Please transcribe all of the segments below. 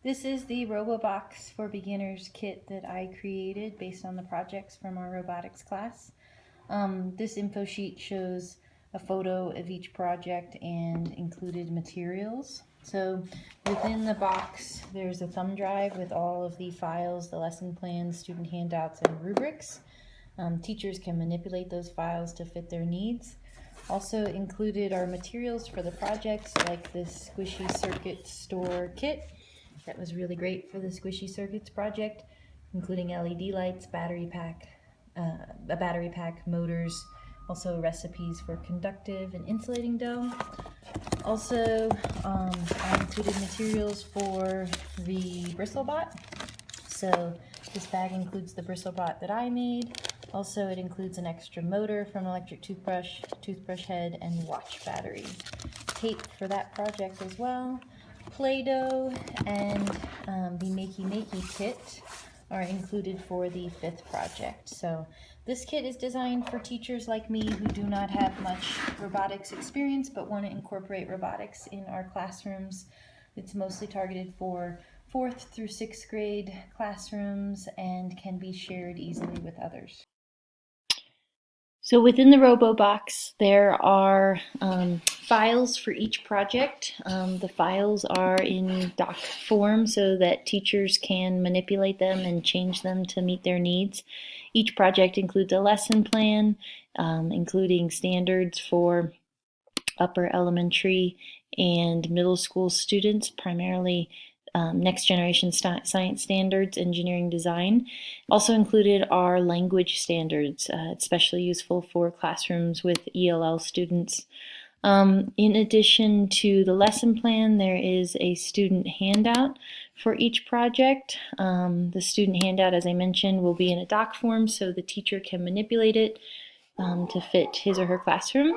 This is the Robobox for Beginners kit that I created based on the projects from our robotics class. This info sheet shows a photo of each project and included materials. So within the box, there's a thumb drive with all of the files, the lesson plans, student handouts, and rubrics. Teachers can manipulate those files to fit their needs. Also included are materials for the projects like this squishy circuit store kit. That was really great for the squishy circuits project, including LED lights, a battery pack, motors, also recipes for conductive and insulating dough. Also, I included materials for the BristleBot. So this bag includes the BristleBot that I made. Also, it includes an extra motor from electric toothbrush, toothbrush head, and watch battery. Tape for that project as well. Play-Doh and the Makey kit are included for the 5th project. So this kit is designed for teachers like me who do not have much robotics experience but want to incorporate robotics in our classrooms. It's mostly targeted for 4th through 6th grade classrooms and can be shared easily with others. So within the Robobox, there are files for each project. The files are in doc form so that teachers can manipulate them and change them to meet their needs. Each project includes a lesson plan, including standards for upper elementary and middle school students, primarily next generation science standards, engineering design. Also included are language standards, especially useful for classrooms with ELL students. In addition to the lesson plan, there is a student handout for each project. The student handout, as I mentioned, will be in a doc form so the teacher can manipulate it to fit his or her classroom.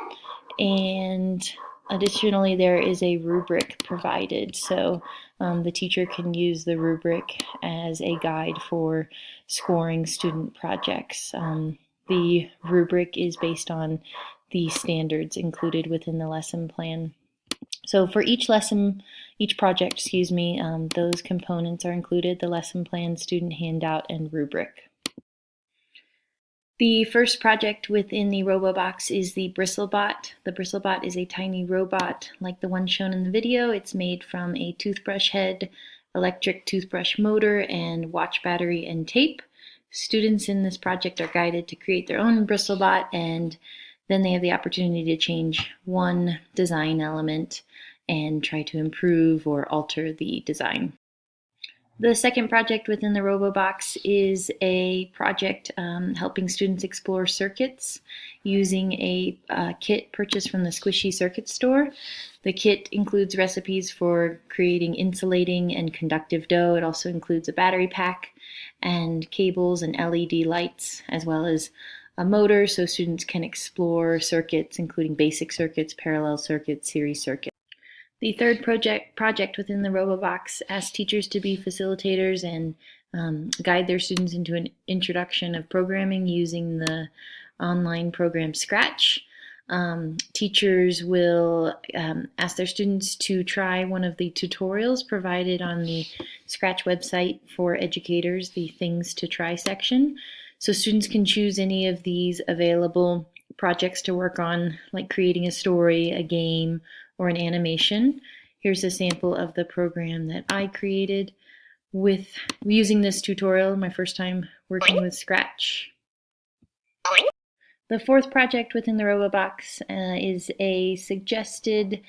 And additionally, there is a rubric provided, so the teacher can use the rubric as a guide for scoring student projects. The rubric is based on the standards included within the lesson plan. So for each project, those components are included: the lesson plan, student handout, and rubric. The first project within the Robobox is the BristleBot. The BristleBot is a tiny robot like the one shown in the video. It's made from a toothbrush head, electric toothbrush motor, and watch battery and tape. Students in this project are guided to create their own BristleBot, and then they have the opportunity to change one design element and try to improve or alter the design. The second project within the Robobox is a project helping students explore circuits using a kit purchased from the Squishy Circuit store. The kit includes recipes for creating insulating and conductive dough. It also includes a battery pack and cables and LED lights, as well as a motor so students can explore circuits, including basic circuits, parallel circuits, series circuits. The third project within the Robobox asks teachers to be facilitators and guide their students into an introduction of programming using the online program Scratch. Teachers will ask their students to try one of the tutorials provided on the Scratch website for educators, the Things to Try section. So students can choose any of these available projects to work on, like creating a story, a game, or an animation. Here's a sample of the program that I created with using this tutorial, my first time working with Scratch. The fourth project within the Robobox is a suggested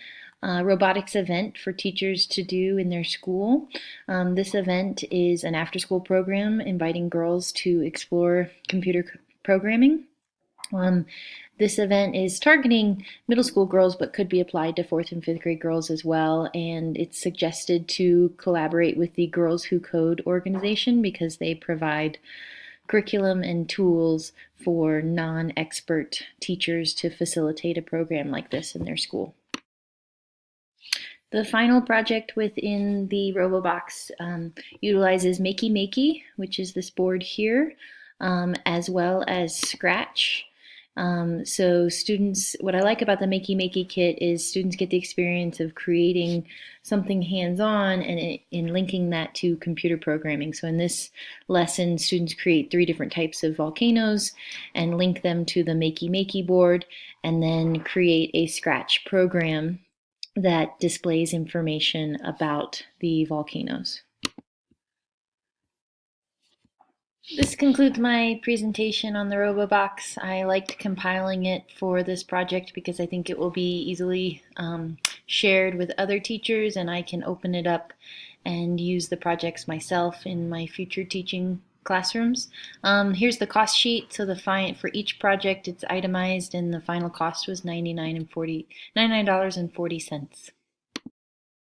robotics event for teachers to do in their school. This event is an after-school program inviting girls to explore computer programming. This event is targeting middle school girls, but could be applied to 4th and 5th grade girls as well. And it's suggested to collaborate with the Girls Who Code organization because they provide curriculum and tools for non-expert teachers to facilitate a program like this in their school. The final project within the Robobox utilizes Makey, which is this board here, as well as Scratch. So students, what I like about the Makey Makey kit is students get the experience of creating something hands-on and in linking that to computer programming. So in this lesson, students create 3 different types of volcanoes and link them to the Makey Makey board, and then create a Scratch program that displays information about the volcanoes. This concludes my presentation on the Robobox. I liked compiling it for this project because I think it will be easily shared with other teachers, and I can open it up and use the projects myself in my future teaching classrooms. Here's the cost sheet. So for each project it's itemized, and the final cost was $99.40.